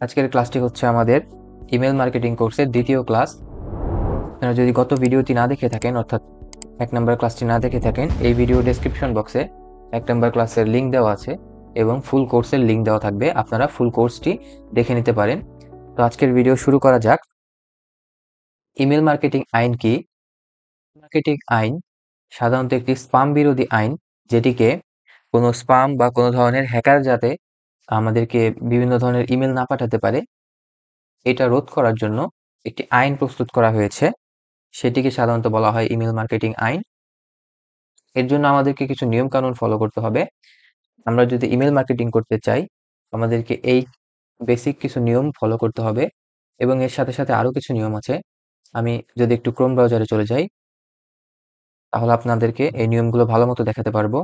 আজকের ক্লাসটি হচ্ছে আমাদের ইমেল মার্কেটিং কোর্সের দ্বিতীয় ক্লাস। আপনারা যদি গত ভিডিওটি না দেখে থাকেন, অর্থাৎ 1 নম্বর ক্লাসটি না দেখে থাকেন, এই ভিডিও ডেসক্রিপশন বক্সে 1 নম্বর ক্লাসের লিঙ্ক দেওয়া আছে এবং ফুল কোর্সের লিঙ্ক দেওয়া থাকবে। আপনারা ফুল কোর্সটি দেখে নিতে পারেন। তো আজকের ভিডিও শুরু করা যাক। ইমেল মার্কেটিং আইন কি? মার্কেটিং আইন সাধারণত একটি স্পাম বিরোধী আইন, যেটিকে কোনো স্পাম বা কোনো ধরনের হ্যাকার যাতে আমাদেরকে বিভিন্ন ধরনের ইমেল না পাঠাতে পারে, এটা রোধ করার জন্য একটি আইন প্রস্তুত করা হয়েছে। সেটিকে সাধারণত বলা হয় ইমেল মার্কেটিং আইন। এর জন্য আমাদেরকে কিছু নিয়ম কানুন ফলো করতে হবে। আমরা যদি ইমেল মার্কেটিং করতে চাই, আমাদেরকে এই বেসিক কিছু নিয়ম ফলো করতে হবে এবং এর সাথে সাথে আরো কিছু নিয়ম আছে। আমি যদি একটু ক্রোম ব্রাউজারে চলে যাই, তাহলে আপনাদেরকে এই নিয়মগুলো ভালো মতো দেখাতে পারবো।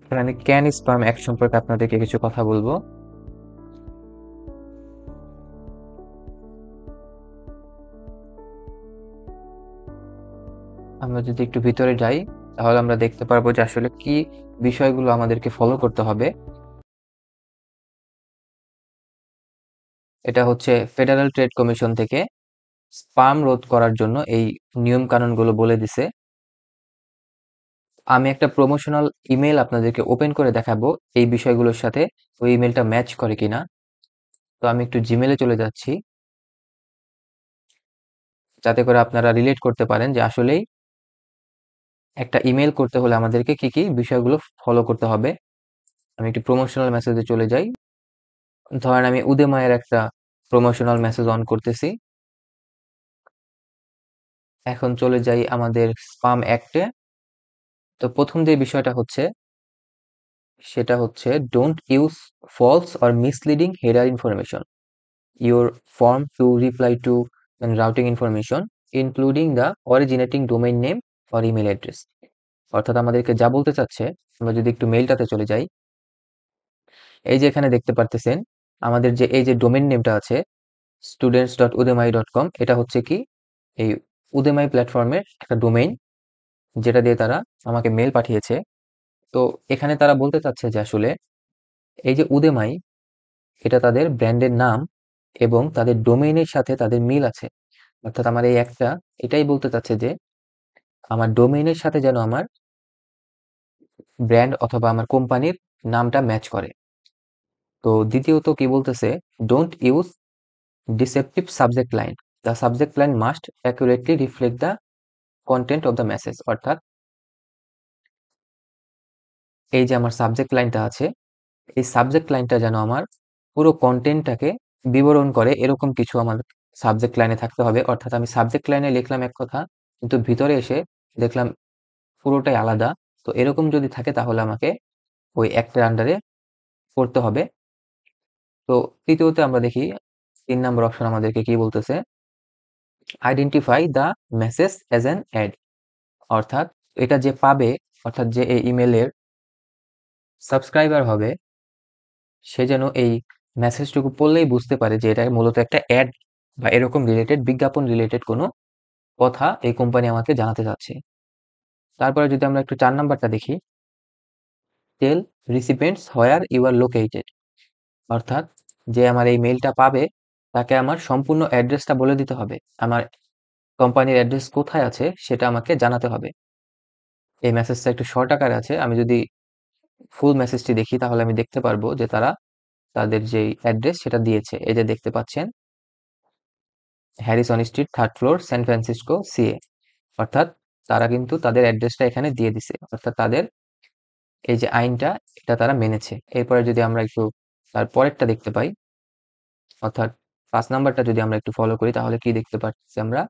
এখানে ক্যান স্প্যাম অ্যাক্ট সম্পর্কে আপনাদেরকে কিছু কথা বলবো। আমরা যদি একটু ভিতরে যাই, তাহলে আমরা দেখতে পারবো যে আসলে কি বিষয়গুলো আমাদেরকে ফলো করতে হবে। এটা হচ্ছে ফেডারেল ট্রেড কমিশন থেকে স্পাম রোধ করার জন্য এই নিয়ম কানুনগুলো বলে দিছে। আমি একটা প্রমোশনাল ইমেল আপনাদেরকে ওপেন করে দেখাবো এই বিষয়গুলোর সাথে ওই ইমেলটা ম্যাচ করে কিনা। তো আমি একটু জিমেলে চলে যাচ্ছি, যাতে করে আপনারা রিলেট করতে পারেন যে আসলেই একটা ইমেল করতে হলে আমাদেরকে কি কি বিষয়গুলো ফলো করতে হবে। আমি একটু প্রমোশনাল মেসেজে চলে যাই। ধরেন আমি উদয়মায়ের একটা প্রমোশনাল মেসেজ অন করতেছি। এখন চলে যাই আমাদের স্পাম অ্যাক্টে। তো প্রথম যে বিষয়টা হচ্ছে, সেটা হচ্ছে don't use false or misleading header information your form to reply to and routing information including the originating domain name or email address। অর্থাৎ আমাদেরকে যা বলতে চাচ্ছে, আমরা যদি একটু মেইলটাতে চলে যাই, এই যে এখানে দেখতে পারতেছেন আমাদের যে এই যে ডোমেইন নেমটা আছে students.udemy.com, এটা হচ্ছে কি এই উদেমাই প্ল্যাটফর্মের একটা ডোমেইন, যেটা দিয়ে তারা আমাকে মেল পাঠিয়েছে। তো এখানে তারা বলতে চাচ্ছে যে আসলে এই যে উদেমাই, এটা তাদের ব্র্যান্ডের নাম এবং তাদের ডোমেইনের সাথে তাদের মিল আছে। অর্থাৎ আমার এই একটা এটাই বলতে চাচ্ছে যে আমার ডোমেইনের সাথে যেন আমার ব্র্যান্ড অথবা আমার কোম্পানির নামটা ম্যাচ করে। তো দ্বিতীয়ত কি বলতেছে, don't use deceptive subject line, the subject line must accurately reflect the content of the message. অর্থাৎ এই যে আমার সাবজেক্ট লাইনটা আছে, এই সাবজেক্ট লাইনটা যেন আমার পুরো কন্টেন্টটাকে বিবরণ করে, এরকম কিছু আমার সাবজেক্ট লাইনে থাকতে হবে। অর্থাৎ আমি সাবজেক্ট লাইনে লিখলাম এক কথা, কিন্তু ভিতরে এসে দেখলাম পুরোটাই আলাদা। তো এরকম যদি থাকে তাহলে আমাকে ওই একটার আন্ডারে করতে হবে। তো তৃতীয়তে আমরা দেখি 3 নম্বর অপশন আমাদেরকে কি বলতেছে, identify the message as an add. অর্থাৎ এটা যে পাবে, অর্থাৎ যে এই ইমেলের সাবস্ক্রাইবার হবে, সে যেন এই মেসেজটুকু পড়লেই বুঝতে পারে যে এটা মূলত একটা অ্যাড বা এরকম রিলেটেড বিজ্ঞাপন রিলেটেড কোনো কথা এই কোম্পানি আমাকে জানাতে চাচ্ছে। তারপরে যদি আমরা একটু 4 নাম্বারটা দেখি, টেল রিসিপিয়েন্টস হোয়ার ইউ আর লোকেটেড। অর্থাৎ যে আমার এই মেইলটা পাবে, তাকে আমার সম্পূর্ণ অ্যাড্রেসটা বলে দিতে হবে। আমার কোম্পানির অ্যাড্রেস কোথায় আছে সেটা আমাকে জানাতে হবে। এই মেসেজটা একটু শর্ট আকারে আছে। আমি যদি ফুল মেসেজটি দেখি, তাহলে আমি দেখতে পারবো যে তারা তাদের যেই অ্যাড্রেস সেটা দিয়েছে। এই যে দেখতে পাচ্ছেন, Harrison street, 3rd floor, San Francisco, CA. অর্থাৎ তারা কিন্তু তাদের অ্যাড্রেসটা এখানে দিয়ে দিছে। অর্থাৎ তাদের এই যে আইনটা, এটা তারা মেনেছে। এরপরে যদি আমরা একটু তার পরেরটা দেখতে পাই, অর্থাৎ 5 নাম্বারটা যদি আমরা একটু ফলো করি, তাহলে কি দেখতে পাচ্ছি আমরা,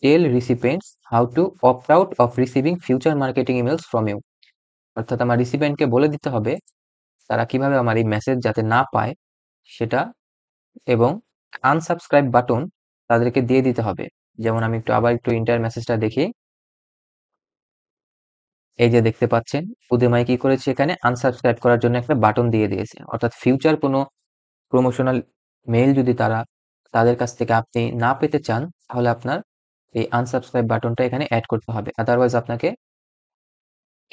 tell recipients how to opt out of receiving future marketing emails from you. অর্থাৎ আমার রিসিপিয়েন্টকে বলে দিতে হবে তারা কিভাবে আমার এই মেসেজ যাতে না পায় সেটা, এবং আনসাবস্ক্রাইব বাটন তাদেরকে দিয়ে দিতে হবে। যেমন আমি একটু আবার একটু ইন্টার মেসেজটা দেখি, এই যে দেখতে পাচ্ছেন উদয়মাই কি করেছে, এখানে আনসাবস্ক্রাইব করার জন্য একটা বাটন দিয়ে দিয়েছে। অর্থাৎ ফিউচার কোনো প্রমোশনাল মেইল যদি তাদের কাছ থেকে আপনি না পেতে চান, তাহলে আপনার এই আনসাবস্ক্রাইব বাটনটা এখানে অ্যাড করতে হবে। আদারওয়াইজ আপনাকে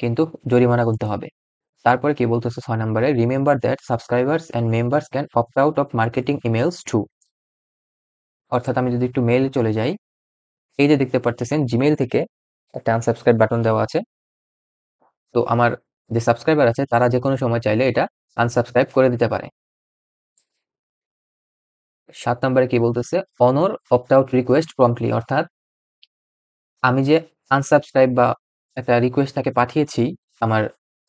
কিন্তু জরিমানা গুনতে হবে। তারপরে কি বলতেছে 6 নম্বরে, remember that subscribers and members can opt out of marketing emails to. অর্থাৎ আমি যদি একটু মেইলে চলে যাই, এই যে দেখতে পারতেছেন জিমেইল থেকে একটা আনসাবস্ক্রাইব বাটন দেওয়া আছে। তো আমার যে সাবস্ক্রাইবার আছে তারা যে কোনো সময় চাইলে এটা আনসাবস্ক্রাইব করে দিতে পারে। 7 নম্বরে কি বলতেছে, অনর অপ্ট আউট রিকোয়েস্ট প্রম্পটলি। অর্থাৎ আমি যে আনসাবস্ক্রাইব বা একটা রিকোয়েস্ট তাকে পাঠিয়েছি আমার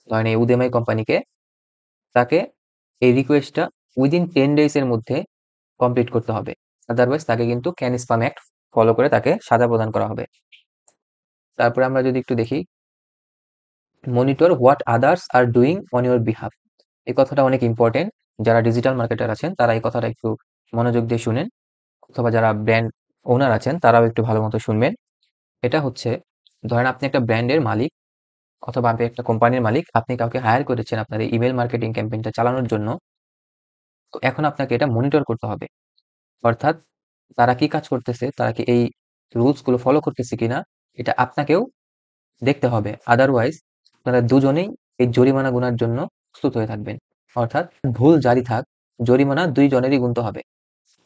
ধরেন এই উদেমাই কোম্পানিকে, তাকে এই রিকোয়েস্টটা উইদিন 10 ডেজ এর মধ্যে কমপ্লিট করতে হবে। আদারওয়াইজ তাকে কিন্তু ক্যান স্প্যাম অ্যাক্ট ফলো করে তাকে সাজা প্রদান করা হবে। তারপরে আমরা যদি একটু দেখি, monitor what others are doing on your behalf. এই কথাটা অনেক ইম্পর্টেন্ট। যারা ডিজিটাল মার্কেটার আছেন তারা এই কথাটা একটু মনোযোগ দিয়ে শুনেন, অথবা যারা ব্র্যান্ড ওনার আছেন তারাও একটু ভালো মতো শুনবেন। এটা হচ্ছে, ধরেন আপনি একটা ব্র্যান্ডের মালিক অথবা আপনি একটা কোম্পানির মালিক, আপনি কাউকে হায়ার করেছেন আপনার এই ইমেল মার্কেটিং ক্যাম্পেইনটা চালানোর জন্য। তো এখন আপনাকে এটা মনিটর করতে হবে। অর্থাৎ তারা কি কাজ করতেছে, তারা কি এই রুলস গুলো ফলো করতেছে কিনা, এটা আপনাকেও দেখতে হবে। আদারওয়াইজ আপনারা দুজনেই এই জরিমানা গুনার জন্য প্রস্তুত হয়ে থাকবেন। অর্থাৎ ভুল জারি থাক, জরিমানা 2 জনেরই গুনতে হবে।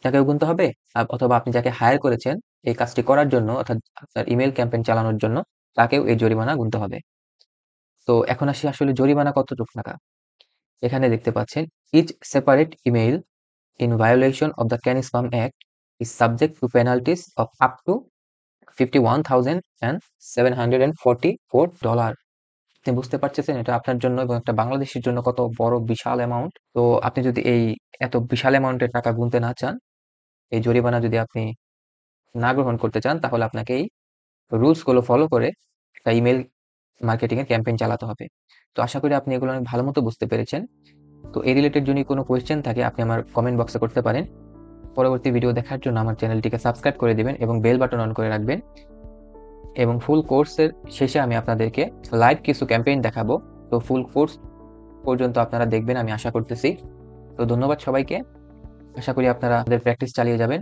তাকেও গুনতে হবে, অথবা আপনি যাকে হায়ার করেছেন এই কাজটি করার জন্য, অর্থাৎ আপনার ইমেল ক্যাম্পেইন চালানোর জন্য, তাকেও এই জরিমানা গুনতে হবে। তো এখন আসি আসলে জরিমানা কতটুকু টাকা। এখানে দেখতে পাচ্ছেন, each separate email in violation of the Can Spam Act is subject to penalties of up to $51,744। আপনি বুঝতে পারতেছেন এটা আপনার জন্য এবং একটা বাংলাদেশের জন্য কত বড় বিশাল অ্যামাউন্ট। তো আপনি যদি এই এত বিশাল অ্যামাউন্টের টাকা গুনতে না চান, এই জরিমানা যদি আপনি না গ্রহণ করতে চান, তাহলে আপনাকে এই রুলস গুলো ফলো করে একটা ইমেল মার্কেটিং এর ক্যাম্পেইন চালাতে হবে। তো আশা করি আপনি এগুলো অনেক ভালো মতো বুঝতে পেরেছেন। তো এই রিলেটেড যদি কোনো কোয়েশ্চেন থাকে আপনি আমার কমেন্ট বক্সে করতে পারেন। পরবর্তী ভিডিও দেখার জন্য আমার চ্যানেলটিকে সাবস্ক্রাইব করে দিবেন এবং বেল বাটন অন করে রাখবেন। এবং ফুল কোর্সের শেষে আমি আপনাদেরকে লাইভ কিছু ক্যাম্পেইন দেখাবো। তো ফুল কোর্স পর্যন্ত আপনারা দেখবেন আমি আশা করতেছি। তো ধন্যবাদ সবাইকে। আশা করি আপনারা প্র্যাকটিস চালিয়ে যাবেন।